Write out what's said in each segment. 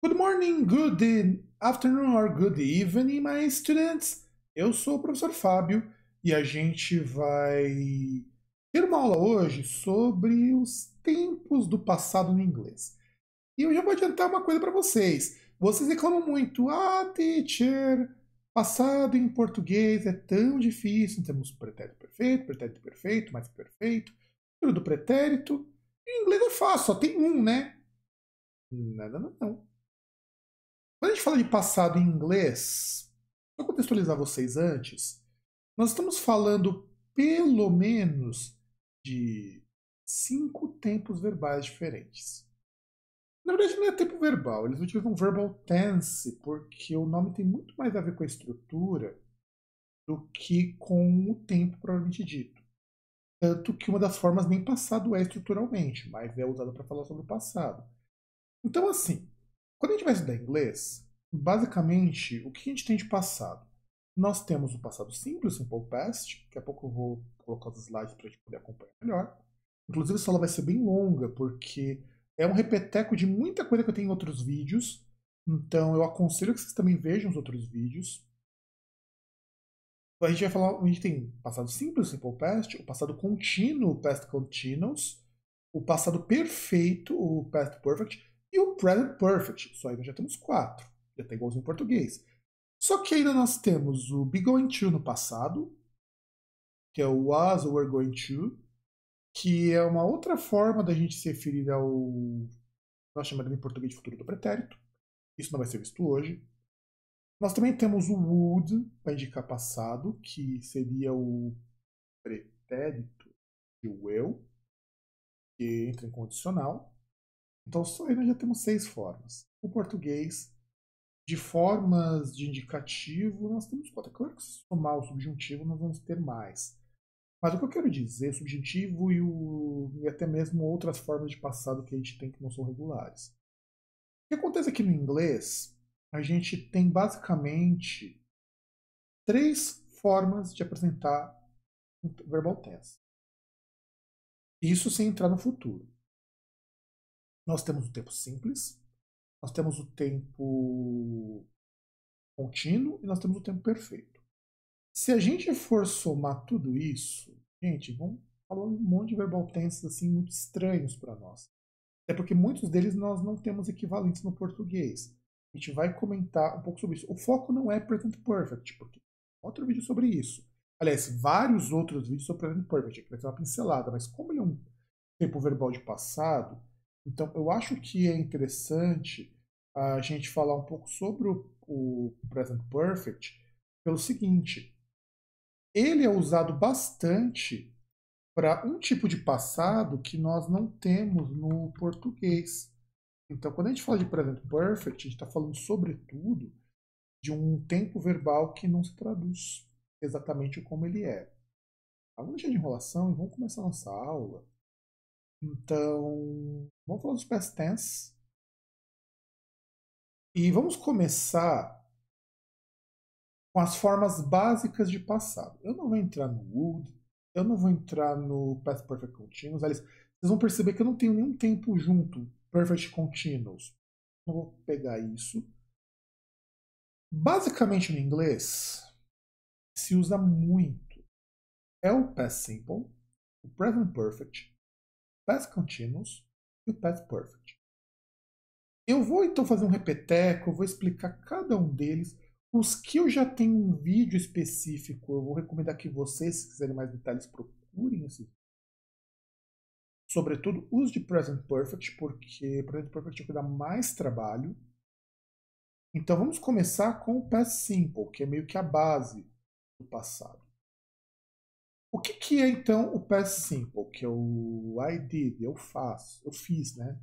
Good morning, good afternoon or good evening, my students. Eu sou o professor Fábio e a gente vai ter uma aula hoje sobre os tempos do passado no inglês. E eu já vou adiantar uma coisa para vocês. Vocês reclamam muito, teacher, passado em português é tão difícil. Temos pretérito perfeito, mais que perfeito, tudo do pretérito. Em inglês é fácil, só tem um, né? Não, não, não, não. Quando a gente fala de passado em inglês, para contextualizar vocês antes, nós estamos falando pelo menos de 5 tempos verbais diferentes. Na verdade, não é tempo verbal, eles utilizam verbal tense, porque o nome tem muito mais a ver com a estrutura do que com o tempo propriamente dito. Tanto que uma das formas nem passado é estruturalmente, mas é usada para falar sobre o passado. Então, assim, quando a gente vai estudar inglês, basicamente, o que a gente tem de passado? Nós temos o passado simples, simple past. Daqui a pouco eu vou colocar os slides para a gente poder acompanhar melhor. Inclusive, essa aula vai ser bem longa, porque é um repeteco de muita coisa que eu tenho em outros vídeos. Então, eu aconselho que vocês também vejam os outros vídeos. A gente vai falar, a gente tem passado simples, simple past, o passado contínuo, o past continuous, o passado perfeito, o past perfect, e o present perfect. Só aí nós já temos 4. Já tem igualzinho em português. Só que ainda nós temos o be going to no passado, que é o was or were going to, que é uma outra forma da gente se referir ao nós chamamos em português de futuro do pretérito. Isso não vai ser visto hoje. Nós também temos o would para indicar passado, que seria o pretérito de will, que entra em condicional. Então, só aí nós já temos 6 formas. O português, de formas de indicativo, nós temos 4. É claro que se somar o subjuntivo, nós vamos ter mais. Mas o que eu quero dizer, subjuntivo e até mesmo outras formas de passado que a gente tem que não são regulares. O que acontece aqui no inglês, a gente tem basicamente 3 formas de apresentar um verbal tense. Isso sem entrar no futuro. Nós temos o tempo simples, nós temos o tempo contínuo e nós temos o tempo perfeito. Se a gente for somar tudo isso, gente, vamos falar um monte de verbal tenses assim muito estranhos para nós. Até porque muitos deles nós não temos equivalentes no português. A gente vai comentar um pouco sobre isso. O foco não é present perfect, porque outro vídeo sobre isso. Aliás, vários outros vídeos sobre present perfect, que vai ser uma pincelada, mas como ele é um tempo verbal de passado, então eu acho que é interessante a gente falar um pouco sobre o present perfect pelo seguinte, ele é usado bastante para um tipo de passado que nós não temos no português. Então, quando a gente fala de present perfect, a gente está falando, sobretudo, de um tempo verbal que não se traduz exatamente como ele é. Vamos deixar de enrolação e vamos começar a nossa aula. Então, vamos falar dos past tense. E vamos começar com as formas básicas de passado. Eu não vou entrar no would, eu não vou entrar no past perfect continuous. Aliás, vocês vão perceber que eu não tenho nenhum tempo junto, perfect continuous. Não vou pegar isso. Basicamente no inglês, se usa muito é o past simple, o present perfect, past continuous e o past perfect. Eu vou então fazer um repeteco, eu vou explicar cada um deles. Os que eu já tenho um vídeo específico, eu vou recomendar que vocês, se quiserem mais detalhes, procurem esse. Sobretudo os de Present Perfect, porque Present Perfect é o que dá mais trabalho. Então vamos começar com o Past Simple, que é meio que a base do passado. O que é então o Past Simple? Que é o I did, eu faço, eu fiz, né?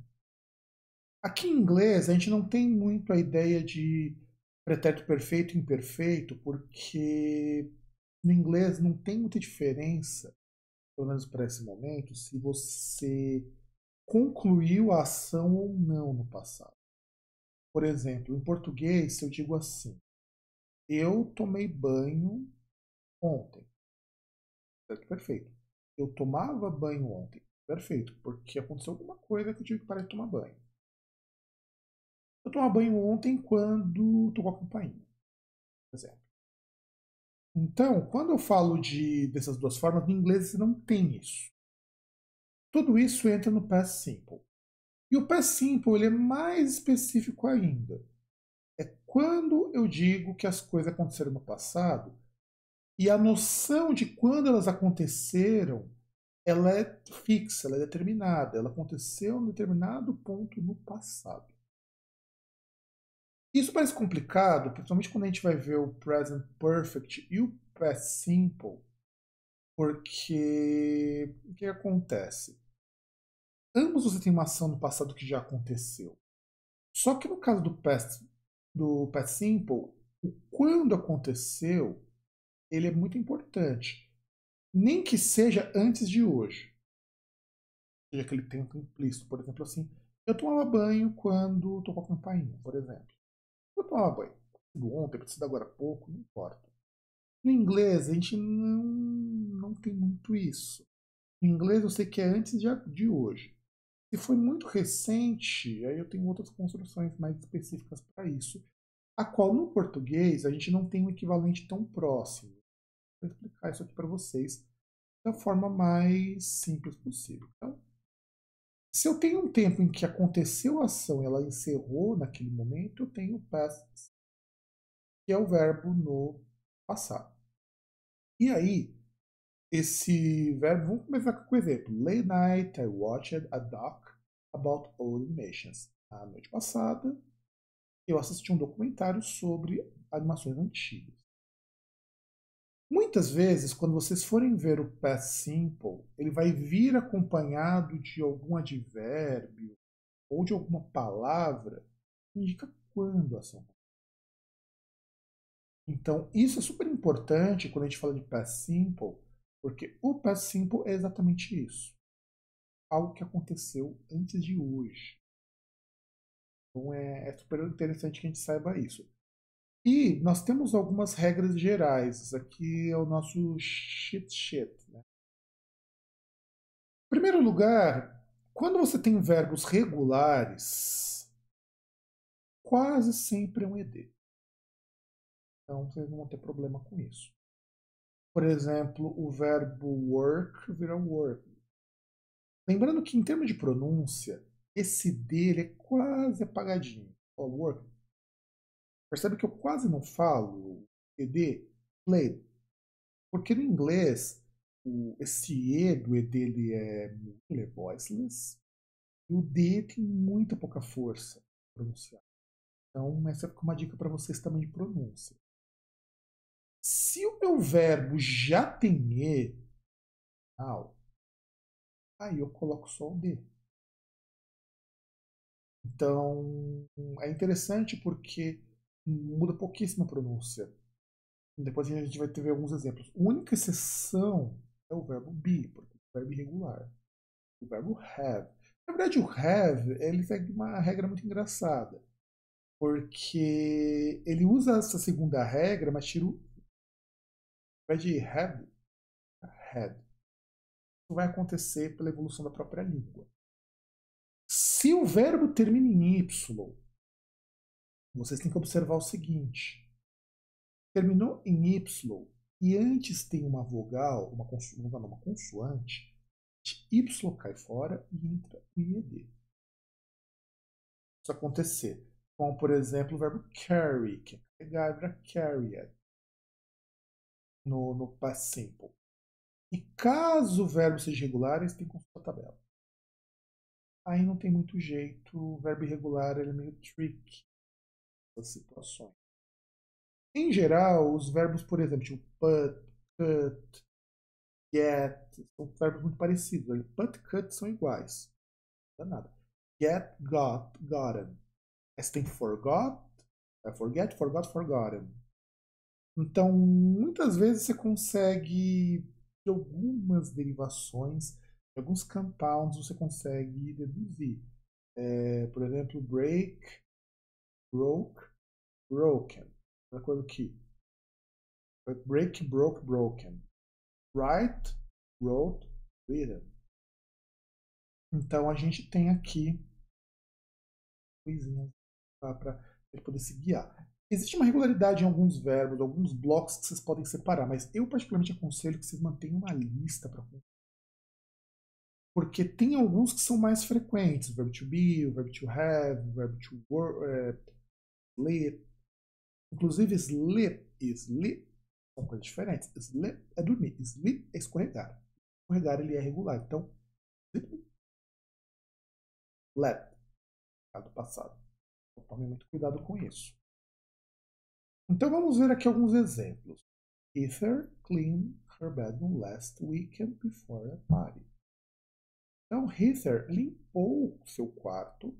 Aqui em inglês a gente não tem muito a ideia de pretérito perfeito e imperfeito, porque no inglês não tem muita diferença, pelo menos para esse momento, se você concluiu a ação ou não no passado. Por exemplo, em português, se eu digo assim, eu tomei banho ontem. Pretérito perfeito. Eu tomava banho ontem. Perfeito, porque aconteceu alguma coisa que eu tive que parar de tomar banho. Eu tomava banho ontem quando tocou a campainha, por exemplo. Então, quando eu falo dessas duas formas, no inglês você não tem isso. Tudo isso entra no past simple. E o past simple ele é mais específico ainda. É quando eu digo que as coisas aconteceram no passado e a noção de quando elas aconteceram, ela é fixa, ela é determinada. Ela aconteceu em um determinado ponto no passado. Isso parece complicado, principalmente quando a gente vai ver o present perfect e o past simple, porque o que acontece? Ambos você tem uma ação no passado que já aconteceu. Só que no caso do past simple, o quando aconteceu, ele é muito importante. Nem que seja antes de hoje. Seja aquele tempo implícito. Por exemplo, assim, eu tomava banho quando tocou a campainha, por exemplo. Eu tomava banho. Ontem, preciso agora há pouco, não importa. No inglês, a gente não tem muito isso. No inglês, eu sei que é antes de hoje. Se foi muito recente, aí eu tenho outras construções mais específicas para isso, a qual no português a gente não tem um equivalente tão próximo. Vou explicar isso aqui para vocês da forma mais simples possível. Então, se eu tenho um tempo em que aconteceu a ação e ela encerrou naquele momento, eu tenho o past, que é o verbo no passado. E aí, esse verbo, vamos começar com o exemplo. Late night I watched a doc about old animations. A noite passada, eu assisti um documentário sobre animações antigas. Muitas vezes, quando vocês forem ver o past simple, ele vai vir acompanhado de algum advérbio ou de alguma palavra que indica quando a ação. Então, isso é super importante quando a gente fala de past simple, porque o past simple é exatamente isso. Algo que aconteceu antes de hoje. Então, é super interessante que a gente saiba isso. E nós temos algumas regras gerais. Isso aqui é o nosso cheat sheet. Né? Em primeiro lugar, quando você tem verbos regulares, quase sempre é um ED. Então vocês não vão ter problema com isso. Por exemplo, o verbo work vira work. Lembrando que em termos de pronúncia, esse D ele é quase apagadinho. O work. Percebe que eu quase não falo ED? Played. Porque no inglês, esse E do ED ele é voiceless. E o D tem muita pouca força para pronunciar. Então, essa fica uma dica para vocês também de pronúncia. Se o meu verbo já tem E, aí eu coloco só o D. Então, é interessante porque muda pouquíssimo a pronúncia. Depois a gente vai ter alguns exemplos. A única exceção é o verbo be, porque é o verbo irregular. O verbo have. Na verdade, o have ele segue uma regra muito engraçada. Porque ele usa essa segunda regra, mas tira o. Ao invés de have, had. Isso vai acontecer pela evolução da própria língua. Se o verbo termina em Y, vocês têm que observar o seguinte: terminou em Y e antes tem uma vogal, uma consoante, Y cai fora e entra o IED. Isso acontecer. Como, por exemplo, o verbo carry, que é carregar, vira carried no past simple. E caso o verbo seja irregular, eles têm que consultar a tabela. Aí não tem muito jeito, o verbo irregular ele é meio tricky nessas situações. Em geral, os verbos, por exemplo, tipo put, cut, get, são verbos muito parecidos. Put, cut são iguais. Não dá nada. Get, got, gotten. S tem forgot, forget, forgot, forgotten. Então, muitas vezes você consegue, de algumas derivações, de alguns compounds, você consegue deduzir. Por exemplo, break, broke, broken. Outra coisa aqui. Break, broke, broken. Write, wrote, written. Então a gente tem aqui coisinhas. para ele poder se guiar. Existe uma regularidade em alguns verbos, alguns blocos que vocês podem separar, mas eu particularmente aconselho que vocês mantenham uma lista para, porque tem alguns que são mais frequentes, o verbo to be, o verbo to have, o verbo to sleep. Inclusive sleep e sleep são coisas diferentes. Sleep é dormir, sleep é escorregar. Escorregar ele é regular, então sleep, slept, do passado. Então tome muito cuidado com isso. Então vamos ver aqui alguns exemplos. Heather cleaned her bedroom last weekend before a party. Então, Heather limpou seu quarto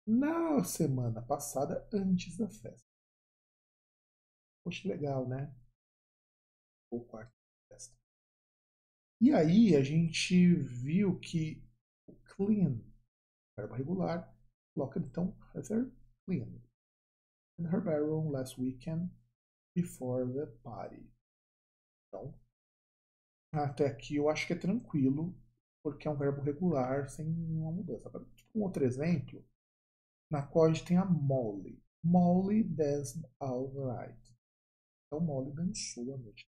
na semana passada, antes da festa. Poxa, legal, né? O quarto da festa. E aí a gente viu que o clean, verbo regular, coloca então Heather cleaned in her bedroom last weekend before the party. Então, até aqui eu acho que é tranquilo, porque é um verbo regular sem nenhuma mudança. Um outro exemplo, na qual a gente tem a Molly. Molly danced all night. Então, Molly dançou a noite.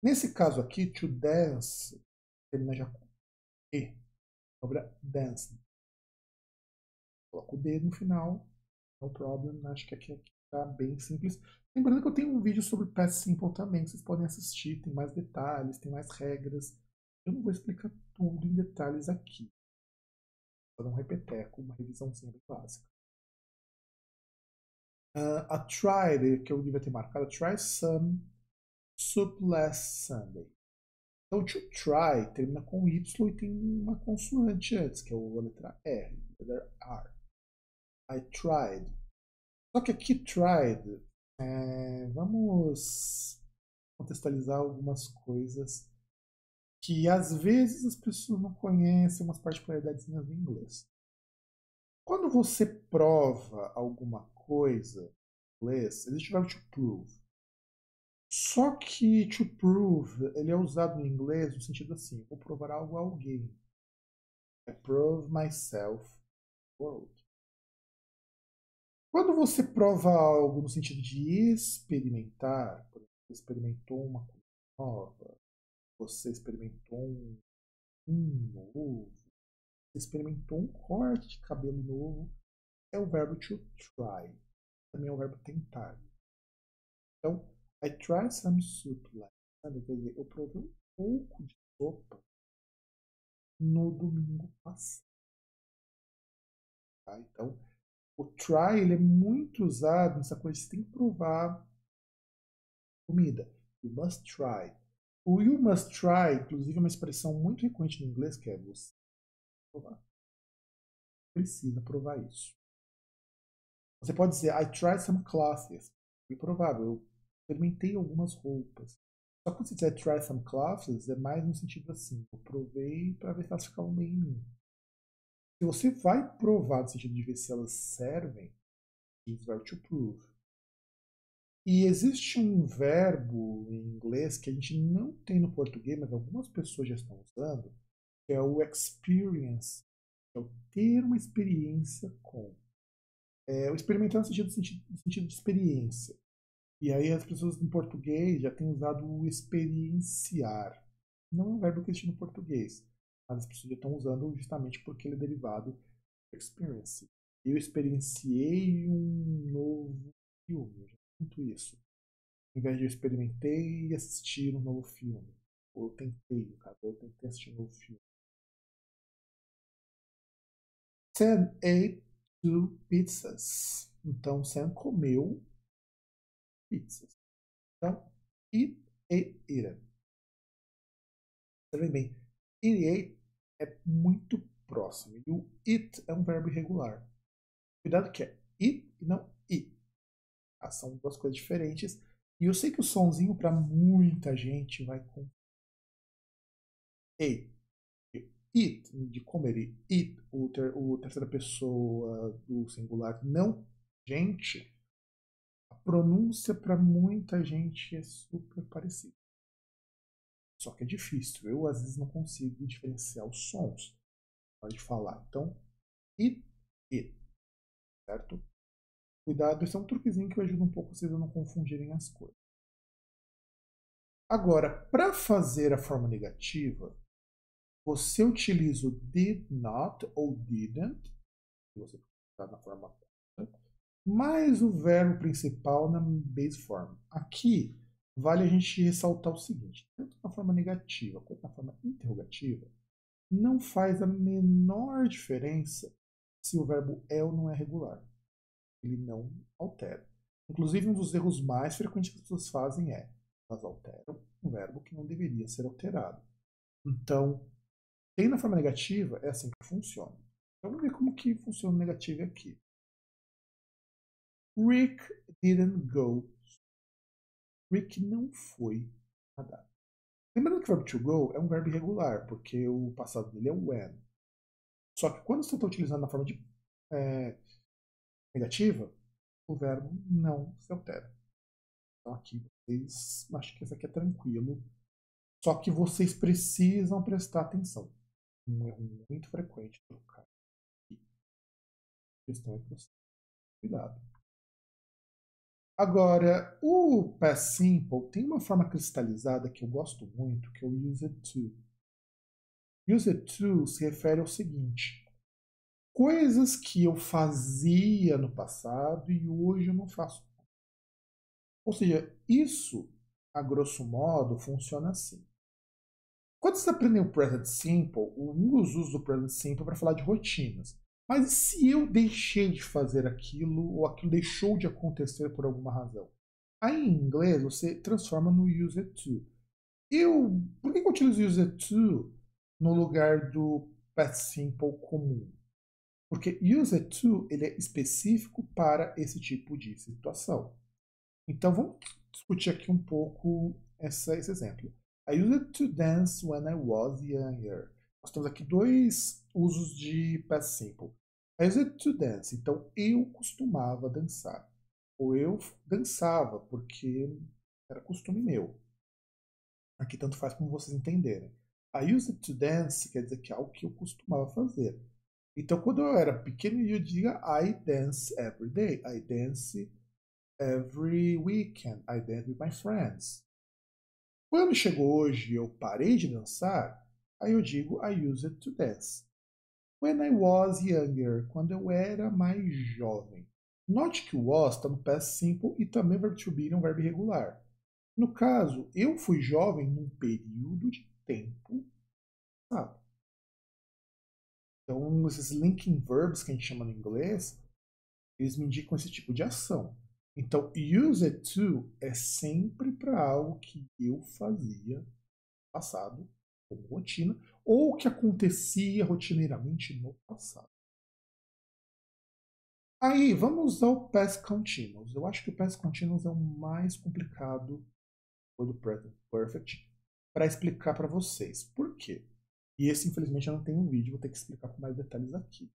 Nesse caso aqui, to dance termina já com E. Sobra dance. Coloco o D no final. No problem. Acho que aqui está bem simples. Lembrando que eu tenho um vídeo sobre past simple também, que vocês podem assistir. Tem mais detalhes, tem mais regras. Eu não vou explicar tudo em detalhes aqui. Vou dar um repeteco, uma revisãozinha bem básica. A tried, que eu devia ter marcado, try some soup last Sunday. Então, to try termina com Y e tem uma consoante antes, que é a letra R, letter R. I tried. Só que aqui tried, vamos contextualizar algumas coisas que às vezes as pessoas não conhecem, umas particularidades do inglês. Quando você prova alguma coisa em inglês, existe o verbo to prove. Só que to prove, ele é usado no inglês no sentido assim, vou provar algo a alguém. I prove myself world. Quando você prova algo no sentido de experimentar, por exemplo, você experimentou uma coisa nova, você experimentou um novo, você experimentou um corte de cabelo novo, é o verbo to try. Também é o verbo tentar. Então, I tried some soup last Sunday. Quer dizer, eu provei um pouco de sopa no domingo passado. Tá? Então, o try ele é muito usado nessa coisa de você tem que provar comida. You must try. O you must try, inclusive, é uma expressão muito recorrente no inglês, que é você provar. Precisa provar isso. Você pode dizer, I tried some clothes. É provável, eu experimentei algumas roupas. Só que quando você dizer try some clothes, é mais no sentido assim, eu provei para ver se elas ficavam bem em mim. Se você vai provar no sentido de ver se elas servem, use verb to prove. E existe um verbo em inglês que a gente não tem no português, mas algumas pessoas já estão usando, que é o experience, que é o ter uma experiência com. O experimentar no sentido de experiência. E aí as pessoas em português já têm usado o experienciar. Não é um verbo que existe no português, mas as pessoas já estão usando justamente porque ele é derivado do experience. Eu experienciei um novo filme, eu já sinto isso. Em vez de eu experimentei assistir um novo filme. Ou eu tentei, no caso, eu tentei assistir um novo filme. Sam ate 2 pizzas. Então, Sam comeu pizzas. Então, eat, ate, eaten. Observem bem, it ate é muito próximo. E o it é um verbo irregular. Cuidado que é it e não it. São duas coisas diferentes. E eu sei que o sonzinho para muita gente vai com ate. It, de comer, e it, o terceira pessoa do singular, não gente, a pronúncia para muita gente é super parecida. Só que é difícil. Eu, às vezes, não consigo diferenciar os sons na hora de falar. Então, it, it. certo? Cuidado, esse é um truquezinho que ajuda um pouco vocês a não confundirem as coisas. Agora, para fazer a forma negativa, você utiliza o did not ou didn't, que você está na forma correta, mais o verbo principal na base form. Aqui, vale a gente ressaltar o seguinte, tanto na forma negativa quanto na forma interrogativa, não faz a menor diferença se o verbo é ou não é regular. Ele não altera. Inclusive, um dos erros mais frequentes que as pessoas fazem é elas alteram um verbo que não deveria ser alterado. Então, tem na forma negativa, é assim que funciona. Então, vamos ver como que funciona o negativo aqui. Rick didn't go. Rick não foi nadar. Lembrando que o verbo to go é um verbo irregular, porque o passado dele é when. Só que quando você está utilizando na forma de negativa, o verbo não se altera. Então aqui vocês, acho que esse aqui é tranquilo. Só que vocês precisam prestar atenção. Um erro muito frequente trocar aqui. A questão é que você cuidado. Agora, o past simple tem uma forma cristalizada que eu gosto muito, que é o use it to. Use it to se refere ao seguinte: coisas que eu fazia no passado e hoje eu não faço. Ou seja, isso, a grosso modo, funciona assim. Quando você aprender o present simple, um dos usos do present simple é para falar de rotinas. Mas e se eu deixei de fazer aquilo ou aquilo deixou de acontecer por alguma razão? Aí em inglês você transforma no use it to. Por que eu utilizo use it to no lugar do past simple comum? Porque use it to ele é específico para esse tipo de situação. Então vamos discutir aqui um pouco esse exemplo. I used to dance when I was younger. Nós temos aqui dois usos de past simple. I used to dance. Então eu costumava dançar. Ou eu dançava porque era costume meu. Aqui tanto faz como vocês entenderem. I used to dance quer dizer que é algo que eu costumava fazer. Então quando eu era pequeno eu diga I dance every day. I dance every weekend. I dance with my friends. Quando chegou hoje e eu parei de dançar, aí eu digo I used to dance. When I was younger, quando eu era mais jovem. Note que o was está no past simple e também o verbo to be é um verbo irregular. No caso, eu fui jovem num período de tempo, sabe? Então, esses linking verbs que a gente chama no inglês, eles me indicam esse tipo de ação. Então, use it to é sempre para algo que eu fazia no passado, como rotina, ou que acontecia rotineiramente no passado. Aí, vamos ao past continuous. Eu acho que o past continuous é o mais complicado do present perfect para explicar para vocês. Por quê? E esse, infelizmente, eu não tenho um vídeo, vou ter que explicar com mais detalhes aqui.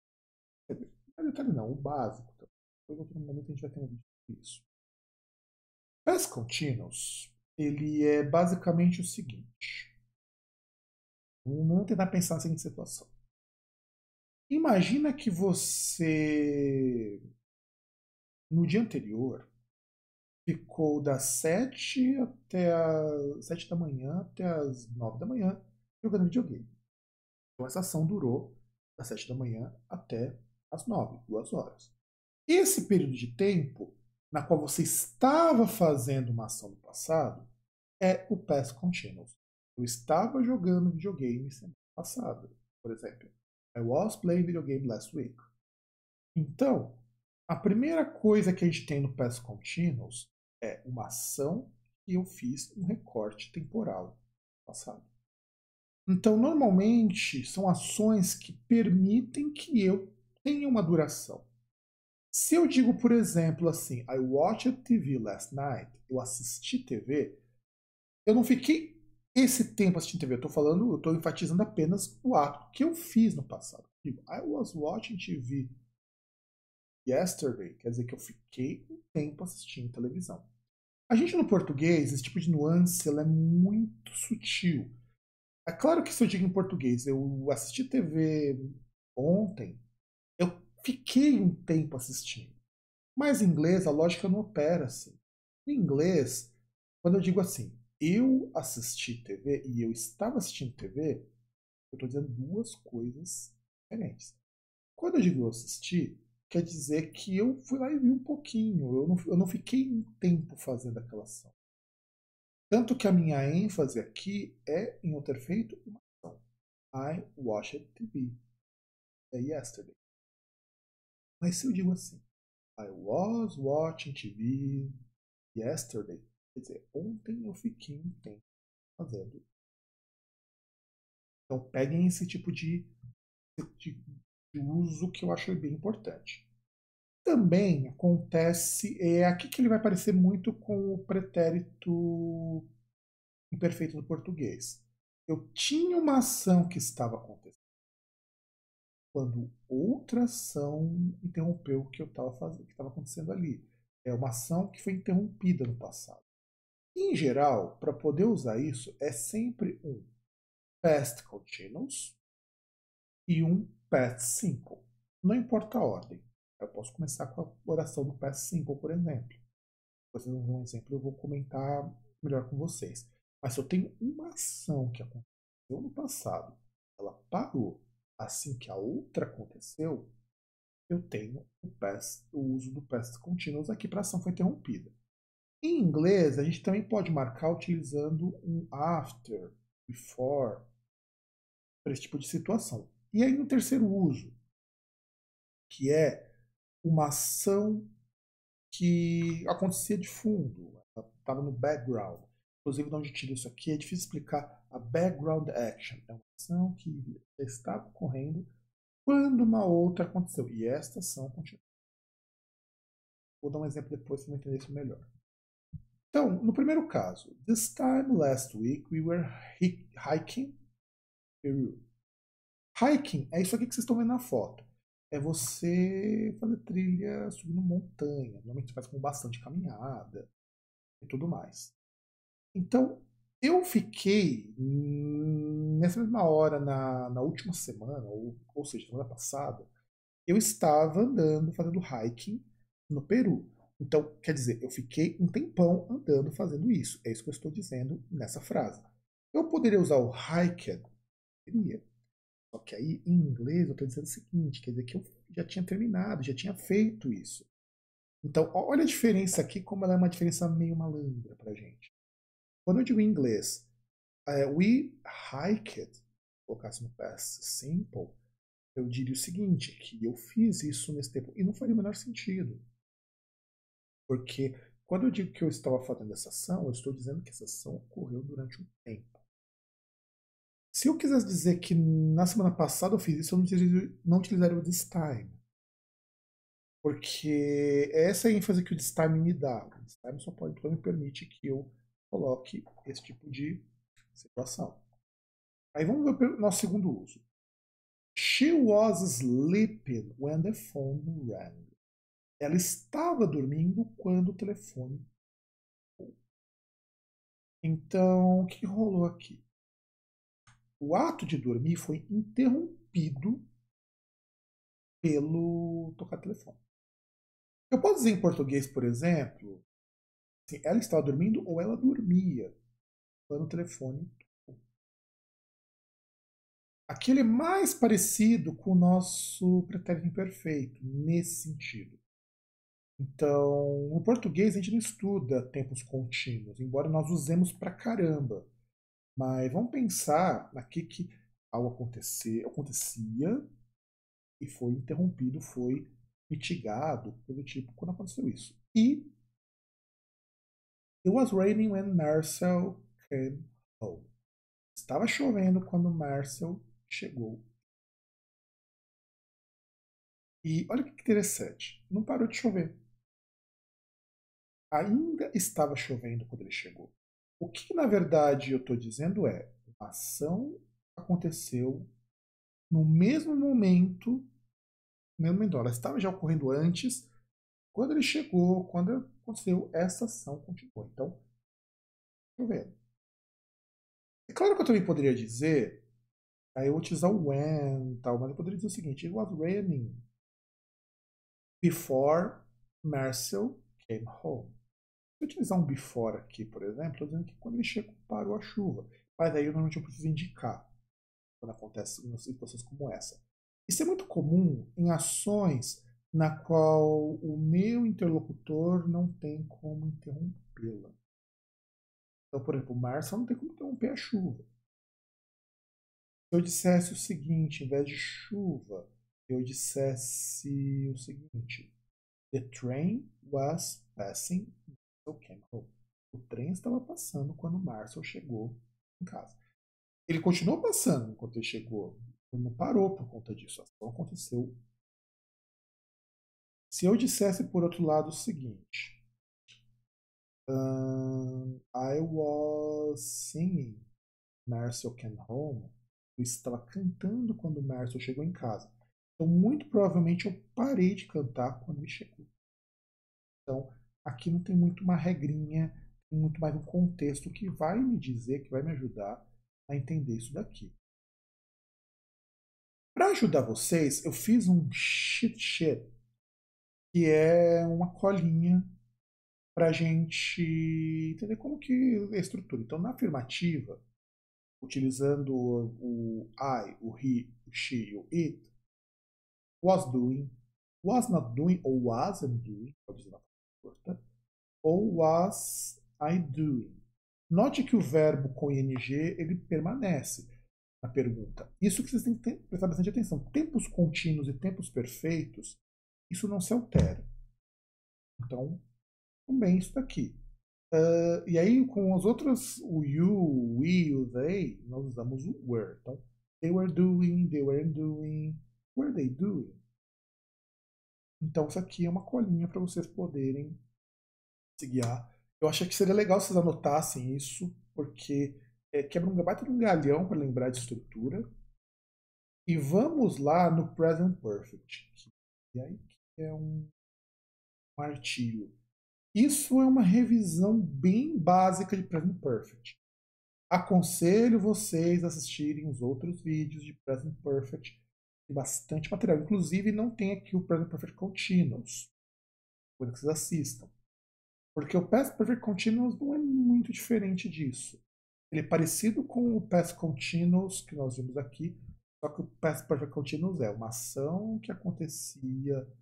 Quer dizer, mais detalhe não, o básico. Depois, em outro momento, a gente vai ter um vídeo sobre isso. Past continuous, ele é basicamente o seguinte. Vamos tentar pensar na seguinte situação. Imagina que você, no dia anterior, ficou das 7 até as 7 da manhã até as 9 da manhã jogando videogame. Então essa ação durou das 7 da manhã até as 9, 2 horas. Esse período de tempo na qual você estava fazendo uma ação no passado é o past continuous. Eu estava jogando videogame semana passada, por exemplo. I was playing video game last week. Então, a primeira coisa que a gente tem no past continuous é uma ação que eu fiz um recorte temporal passado. Então, normalmente, são ações que permitem que eu tenha uma duração. Se eu digo, por exemplo, assim, I watched TV last night, eu assisti TV, eu não fiquei esse tempo assistindo TV. Eu estou enfatizando apenas o ato que eu fiz no passado. Digo, I was watching TV yesterday, quer dizer que eu fiquei um tempo assistindo televisão. A gente no português, esse tipo de nuance, ela é muito sutil. É claro que se eu digo em português, eu assisti TV ontem, eu fiquei um tempo assistindo. Mas em inglês a lógica não opera assim. Em inglês, quando eu digo assim, eu assisti TV e eu estava assistindo TV, eu estou dizendo duas coisas diferentes. Quando eu digo eu assisti, quer dizer que eu fui lá e vi um pouquinho. Eu não fiquei um tempo fazendo aquela ação. Tanto que a minha ênfase aqui é em eu ter feito uma ação. I watched TV yesterday. Mas se eu digo assim, I was watching TV yesterday, quer dizer, ontem eu fiquei um tempo fazendo. Então peguem esse tipo de uso que eu acho bem importante. Também acontece, é aqui que ele vai parecer muito com o pretérito imperfeito do português. Eu tinha uma ação que estava acontecendo quando outra ação interrompeu o que eu estava fazendo, o que estava acontecendo ali. É uma ação que foi interrompida no passado. Em geral, para poder usar isso, é sempre um past continuous e um past simple. Não importa a ordem. Eu posso começar com a oração do past simple, por exemplo. Vocês vão ver um exemplo, eu vou comentar melhor com vocês. Mas se eu tenho uma ação que aconteceu no passado, ela parou assim que a outra aconteceu, eu tenho o uso do past continuous aqui para a ação foi interrompida. Em inglês, a gente também pode marcar utilizando um after, before, para esse tipo de situação. E aí, no terceiro uso, que é uma ação que acontecia de fundo, estava no background. Inclusive, de onde tira isso aqui, é difícil explicar. A background action é uma ação que estava ocorrendo quando uma outra aconteceu. E esta ação continua. Vou dar um exemplo depois para entender isso melhor. Então, no primeiro caso, this time last week we were hiking Peru. Hiking é isso aqui que vocês estão vendo na foto. É você fazer trilha subindo montanha. Normalmente você faz com bastante caminhada e tudo mais. Então, eu fiquei nessa mesma hora, na última semana, ou seja, semana passada, eu estava andando, fazendo hiking no Peru. Então, quer dizer, eu fiquei um tempão andando fazendo isso. É isso que eu estou dizendo nessa frase. Eu poderia usar o hiked? Poderia. Só que aí, em inglês, eu estou dizendo o seguinte, quer dizer que eu já tinha terminado, já tinha feito isso. Então, olha a diferença aqui, como ela é uma diferença meio malandra pra gente. Quando eu digo em inglês, we hiked, se colocasse no past simple, eu diria o seguinte, que eu fiz isso nesse tempo, e não faria o menor sentido. Porque quando eu digo que eu estava fazendo essa ação, eu estou dizendo que essa ação ocorreu durante um tempo. Se eu quisesse dizer que na semana passada eu fiz isso, eu não utilizaria o this time. Porque essa é a ênfase que o this time me dá. O this time só me permite que eu coloque esse tipo de situação. Aí vamos ver o nosso segundo uso. She was sleeping when the phone rang. Ela estava dormindo quando o telefone. Então, o que rolou aqui? O ato de dormir foi interrompido pelo tocar telefone. Eu posso dizer em português, por exemplo, assim, ela estava dormindo ou ela dormia quando o telefone tocou. Aqui ele é mais parecido com o nosso pretérito imperfeito, nesse sentido. Então, no português a gente não estuda tempos contínuos, embora nós usemos pra caramba. Mas vamos pensar aqui que algo acontecia e foi interrompido, foi mitigado, coisa do tipo, quando aconteceu isso. E it was raining when Marcel came home. Estava chovendo quando Marcel chegou. E olha que interessante, não parou de chover. Ainda estava chovendo quando ele chegou. O que na verdade eu estou dizendo é, a ação aconteceu no mesmo momento, ela estava já ocorrendo antes, quando ele chegou, quando aconteceu, essa ação continuou. Então, chovendo. É claro que eu também poderia dizer, aí eu vou utilizar o when, tal, mas eu poderia dizer o seguinte, it was raining before Marcel came home. Se eu utilizar um before aqui, por exemplo, estou dizendo que quando ele chegou, parou a chuva. Mas aí normalmente eu preciso indicar quando acontece em situações como essa. Isso é muito comum em ações na qual o meu interlocutor não tem como interrompê-la. Então, por exemplo, o Marcel não tem como interromper a chuva. Se eu dissesse o seguinte, em vez de chuva, eu dissesse o seguinte: The train was passing when Marcel came home. O trem estava passando quando Marcel chegou em casa. Ele continuou passando enquanto ele chegou. Ele não parou por conta disso. A ação aconteceu. Se eu dissesse, por outro lado, o seguinte: I was singing Marcel came home. Eu estava cantando quando Marcel chegou em casa. Então, muito provavelmente, eu parei de cantar quando ele chegou. Então, aqui não tem muito uma regrinha, tem muito mais um contexto que vai me dizer, que vai me ajudar a entender isso daqui. Para ajudar vocês, eu fiz um cheat sheet, que é uma colinha para a gente entender como que é a estrutura. Então, na afirmativa, utilizando o I, o he, o she e o it, was doing, was not doing ou wasn't doing, pode dizer na curta, ou was I doing. Note que o verbo com ing ele permanece na pergunta. Isso que vocês têm que prestar bastante atenção. Tempos contínuos e tempos perfeitos, isso não se altera. Então, também isso daqui. E aí, com as outras, o you, o we, o they, nós usamos o were. Então, they were doing, they weren't doing, were they doing? Então, isso aqui é uma colinha para vocês poderem se guiar. Eu achei que seria legal vocês anotassem isso, porque quebra um baita de um galhão para lembrar de estrutura. E vamos lá no Present Perfect, que aí é um artigo. Isso é uma revisão bem básica de Present Perfect. Aconselho vocês a assistirem os outros vídeos de Present Perfect. Tem bastante material. Inclusive, não tem aqui o Present Perfect Continuous. Coisa que vocês assistam. Porque o Past Perfect Continuous não é muito diferente disso. Ele é parecido com o Past Continuous que nós vimos aqui, só que o Past Perfect Continuous é uma ação que acontecia no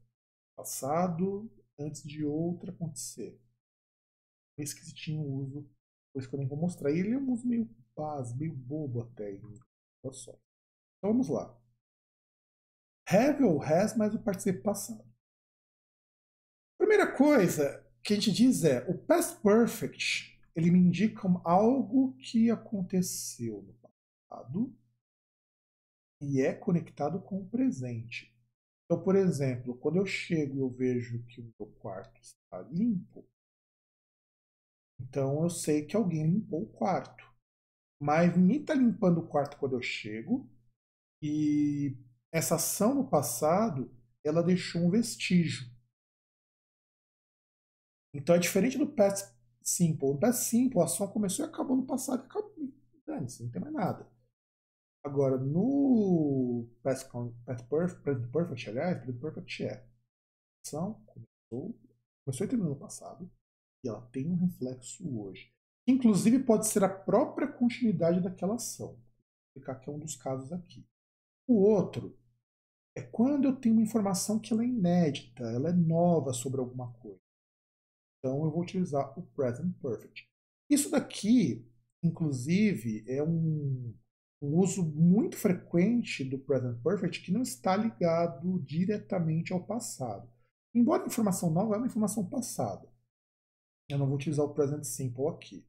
passado antes de outra acontecer. É esquisitinho o uso, coisa que eu nem vou mostrar. E ele é um uso meio básico, meio bobo até em situações. Então vamos lá. Have ou has mais o participo passado. Primeira coisa que a gente diz é o Past Perfect ele me indica algo que aconteceu no passado e é conectado com o presente. Então, por exemplo, quando eu chego e eu vejo que o meu quarto está limpo, então eu sei que alguém limpou o quarto. Mas ninguém está limpando o quarto quando eu chego e essa ação no passado ela deixou um vestígio. Então é diferente do past simple. No past simple a ação começou e acabou no passado e acabou. Não tem mais nada. Agora, no Past Perfect, aliás, Present Perfect é. A ação começou e terminou no passado, e ela tem um reflexo hoje. Inclusive, pode ser a própria continuidade daquela ação. Vou explicar que é um dos casos aqui. O outro é quando eu tenho uma informação que ela é inédita, ela é nova sobre alguma coisa. Então, eu vou utilizar o Present Perfect. Isso daqui, inclusive, é um uso muito frequente do Present Perfect que não está ligado diretamente ao passado. Embora a informação nova é uma informação passada. Eu não vou utilizar o Present Simple aqui.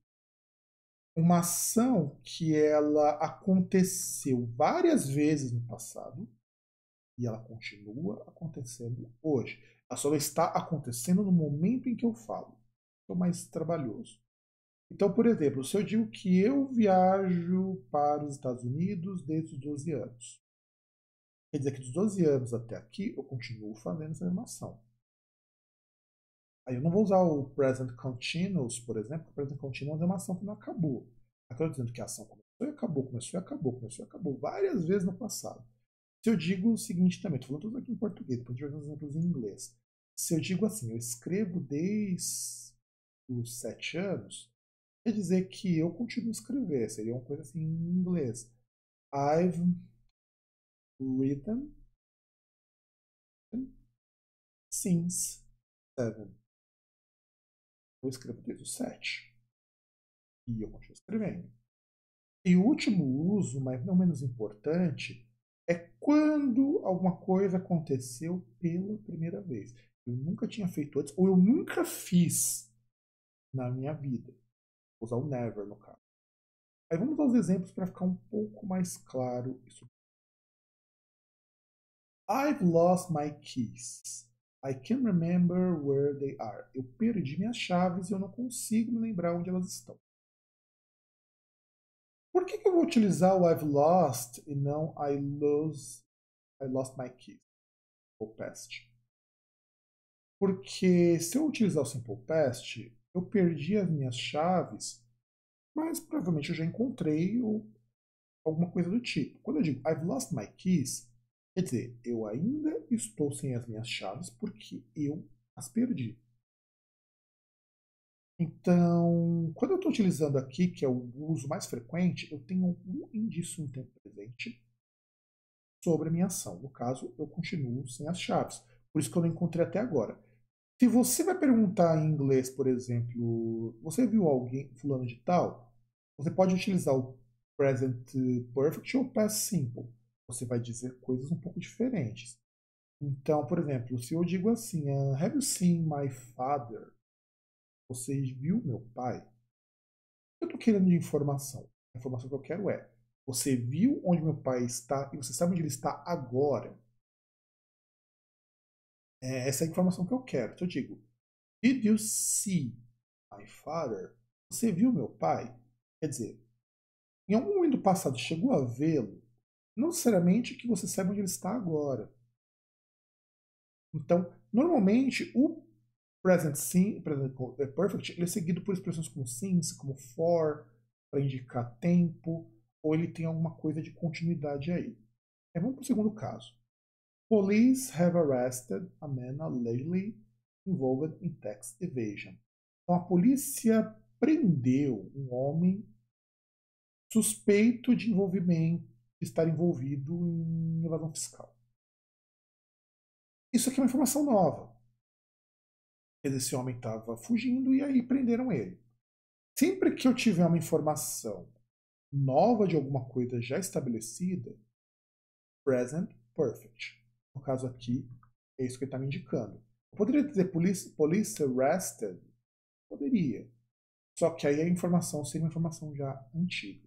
Uma ação que ela aconteceu várias vezes no passado e ela continua acontecendo hoje. Ela só está acontecendo no momento em que eu falo. É o mais trabalhoso. Então, por exemplo, se eu digo que eu viajo para os Estados Unidos desde os 12 anos, quer dizer que dos 12 anos até aqui eu continuo fazendo essa animação. Aí eu não vou usar o Present Continuous, por exemplo, porque o Present Continuous é uma ação que não acabou. Aqui eu estou dizendo que a ação começou e acabou, começou e acabou, começou e acabou, várias vezes no passado. Se eu digo o seguinte também, estou falando tudo aqui em português, depois a gente vai ver os exemplos em inglês. se eu digo assim, eu escrevo desde os 7 anos, quer dizer que eu continuo a escrever. Seria uma coisa assim em inglês. I've written since 7. Eu escrevo desde os 7. E eu continuo escrevendo. E o último uso, mas não menos importante, é quando alguma coisa aconteceu pela primeira vez. Eu nunca tinha feito antes, ou eu nunca fiz na minha vida. Vou usar o never no caso. Aí vamos aos exemplos para ficar um pouco mais claro isso. I've lost my keys. I can't remember where they are. Eu perdi minhas chaves e eu não consigo me lembrar onde elas estão. Por que eu vou utilizar o I've lost e não I lost my keys? Simple past. Porque se eu utilizar o simple past, eu perdi as minhas chaves, mas provavelmente eu já encontrei alguma coisa do tipo. Quando eu digo I've lost my keys, quer dizer, eu ainda estou sem as minhas chaves porque eu as perdi. Então, quando eu estou utilizando aqui, que é o uso mais frequente, eu tenho um indício no tempo presente sobre a minha ação. No caso, eu continuo sem as chaves. Por isso que eu não encontrei até agora. Se você vai perguntar em inglês, por exemplo, você viu alguém fulano de tal? Você pode utilizar o present perfect ou past simple. Você vai dizer coisas um pouco diferentes. Então, por exemplo, se eu digo assim, Have you seen my father? Você viu meu pai? Eu estou querendo de informação. A informação que eu quero é: você viu onde meu pai está e você sabe onde ele está agora? Essa é a informação que eu quero. Então eu digo: Did you see my father? Você viu meu pai? Quer dizer, em algum momento do passado chegou a vê-lo, não necessariamente que você saiba onde ele está agora. Então, normalmente, o present perfect, ele é seguido por expressões como since, como for, para indicar tempo, ou ele tem alguma coisa de continuidade aí. Vamos para o segundo caso. Police have arrested a man allegedly involved in tax evasion. Então, a polícia prendeu um homem suspeito de envolvimento, de estar envolvido em evasão fiscal. Isso aqui é uma informação nova. Esse homem estava fugindo e aí prenderam ele. Sempre que eu tiver uma informação nova de alguma coisa já estabelecida, present perfect. No caso aqui, é isso que ele está me indicando. Eu poderia dizer police arrested? Poderia. Só que aí a informação seria uma informação já antiga.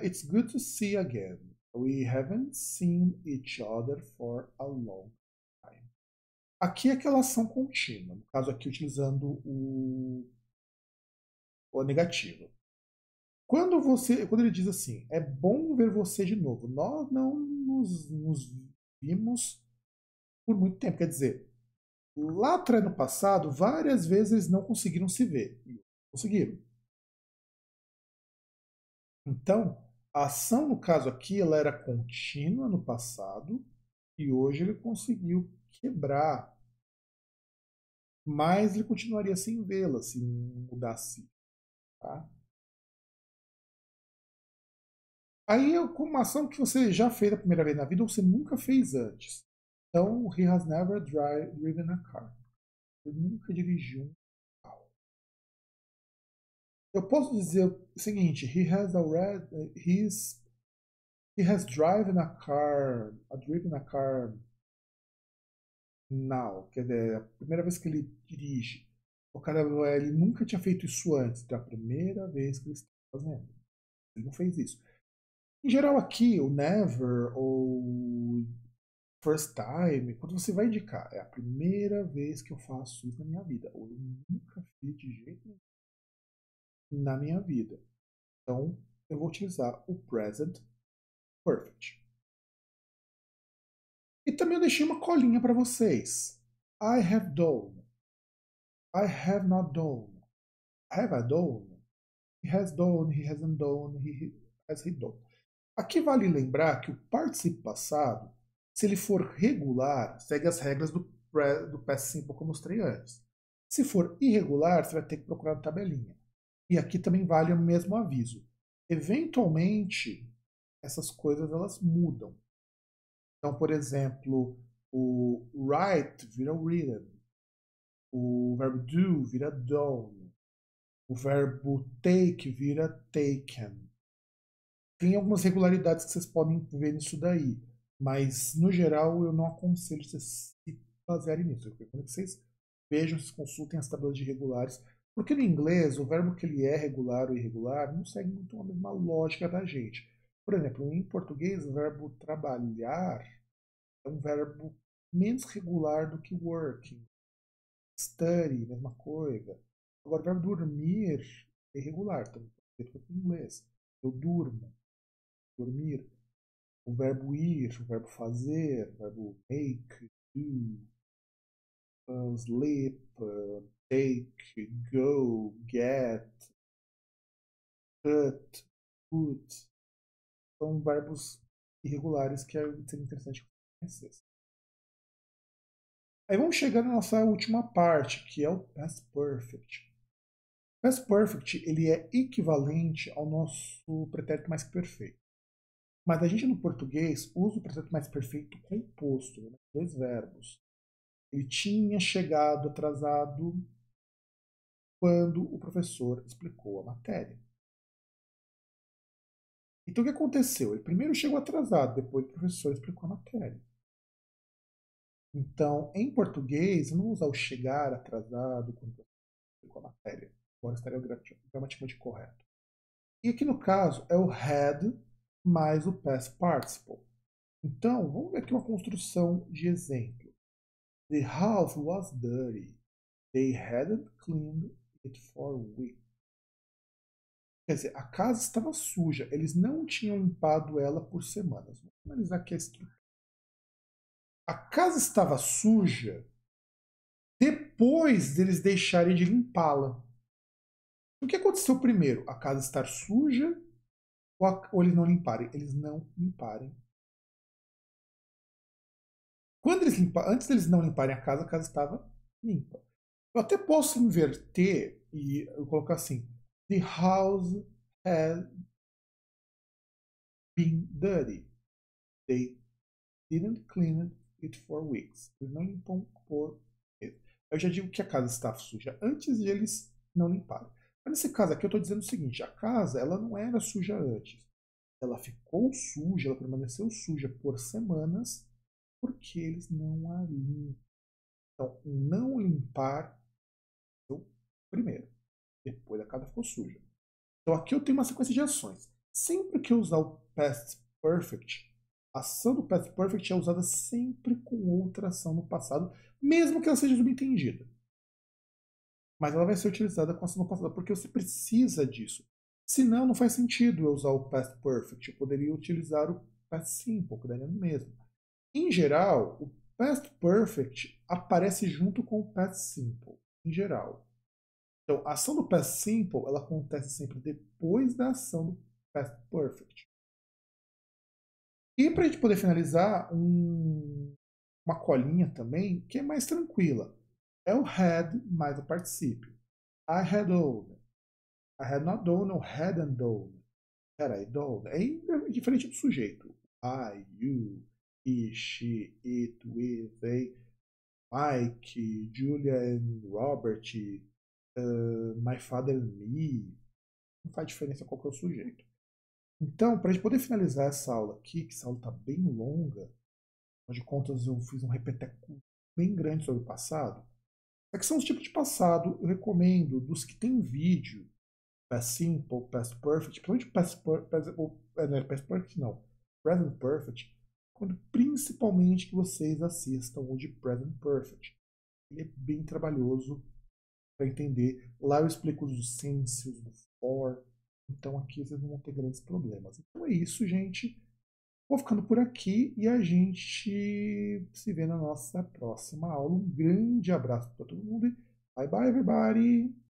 It's good to see again. We haven't seen each other for a long time. Aqui é aquela ação contínua, no caso aqui utilizando o negativo. Quando ele diz assim, é bom ver você de novo, nós não nos vimos por muito tempo. Quer dizer, lá atrás no passado, várias vezes eles não conseguiram se ver. Conseguiram. Então, a ação, no caso aqui, ela era contínua no passado e hoje ele conseguiu quebrar. Mas ele continuaria sem vê-la se mudasse. Tá? Aí é como uma ação que você já fez a primeira vez na vida ou você nunca fez antes. Então, he has never driven a car. Ele nunca dirigiu um carro. Eu posso dizer o seguinte: he has driven a car now. Quer dizer, é a primeira vez que ele dirige. O cara, ele nunca tinha feito isso antes. Então é a primeira vez que ele está fazendo. Ele não fez isso. Em geral aqui, o never ou first time, quando você vai indicar, é a primeira vez que eu faço isso na minha vida. Ou eu nunca fiz de jeito nenhum na minha vida. Então, eu vou utilizar o present perfect. E também eu deixei uma colinha para vocês. I have done. I have not done. Have I done? He has done, he hasn't done, has he done. Aqui vale lembrar que o participo passado Se ele for regular, segue as regras do past simple que eu mostrei antes. Se for irregular, você vai ter que procurar na tabelinha. E aqui também vale o mesmo aviso. Eventualmente, essas coisas elas mudam. Então, por exemplo, o write vira written, o verbo do vira done, o verbo take vira taken. Tem algumas regularidades que vocês podem ver nisso daí, mas no geral eu não aconselho vocês se basearem nisso. Eu recomendo que vocês vejam, vocês consultem as tabelas de regulares, porque no inglês o verbo que ele é regular ou irregular não segue muito a mesma lógica da gente. Por exemplo, em português o verbo trabalhar é um verbo menos regular do que working. Study, mesma coisa. Agora, o verbo dormir é irregular, também em inglês. Eu durmo, dormir. O verbo ir, o verbo fazer, o verbo make, do, sleep, take, go, get, cut, put. São verbos irregulares que seria interessante que você conhecesse. Aí vamos chegar na nossa última parte, que é o Past Perfect. O Past Perfect ele é equivalente ao nosso pretérito mais que perfeito. Mas a gente no português usa o pretérito mais perfeito composto, né? Dois verbos. Ele tinha chegado atrasado quando o professor explicou a matéria. Então o que aconteceu? Ele primeiro chegou atrasado, depois o professor explicou a matéria. Então, em português, eu não vou usar o chegar atrasado quando o professor explicou a matéria. Agora estaria gramaticalmente correto. E aqui no caso é o had mais o past participle. Então, vamos ver aqui uma construção de exemplo. The house was dirty. They hadn't cleaned it for weeks. Quer dizer, a casa estava suja. Eles não tinham limpado ela por semanas. Vamos analisar aqui a estrutura. A casa estava suja depois deles deixarem de limpá-la. O que aconteceu primeiro? A casa estar suja ou eles não limparem? Eles não limparem. Antes deles não limparem a casa estava limpa. Eu até posso inverter e eu colocar assim: The house had been dirty. They didn't clean it for weeks. Eles não limpam por meses. Eu já digo que a casa estava suja antes de eles não limparem. Mas nesse caso aqui eu estou dizendo o seguinte: a casa ela não era suja antes. Ela ficou suja, ela permaneceu suja por semanas porque eles não a limpam. Então, não limpar primeiro. Depois a casa ficou suja. Então aqui eu tenho uma sequência de ações. Sempre que eu usar o Past Perfect, a ação do Past Perfect é usada sempre com outra ação no passado, mesmo que ela seja subentendida. Mas ela vai ser utilizada com a ação no passado, porque você precisa disso. Senão, não faz sentido eu usar o Past Perfect. Eu poderia utilizar o Past Simple, que daria no mesmo. Em geral, o Past Perfect aparece junto com o Past Simple. Em geral. Então, a ação do Past Simple ela acontece sempre depois da ação do Past Perfect. E para a gente poder finalizar, uma colinha também que é mais tranquila. É o had mais o particípio. I had owned. I had not done, ou hadn't done. Had I done. É diferente do sujeito. I, you, he, she, it, we, they, Mike, Julia and Robert, my father and me. Não faz diferença qual que é o sujeito. Então, para a gente poder finalizar essa aula aqui, que essa aula está bem longa, afinal de contas eu fiz um repeteco bem grande sobre o passado. Aqui são os tipos de passado, eu recomendo, dos que tem vídeo, Past Simple, Past Perfect, principalmente Past Perfect não, Present Perfect, principalmente que vocês assistam o de Present Perfect. Ele é bem trabalhoso para entender. Lá eu explico os senses do for, então aqui vocês não vão ter grandes problemas. Então é isso, gente. Vou ficando por aqui e a gente se vê na nossa próxima aula. Um grande abraço para todo mundo e bye bye, everybody!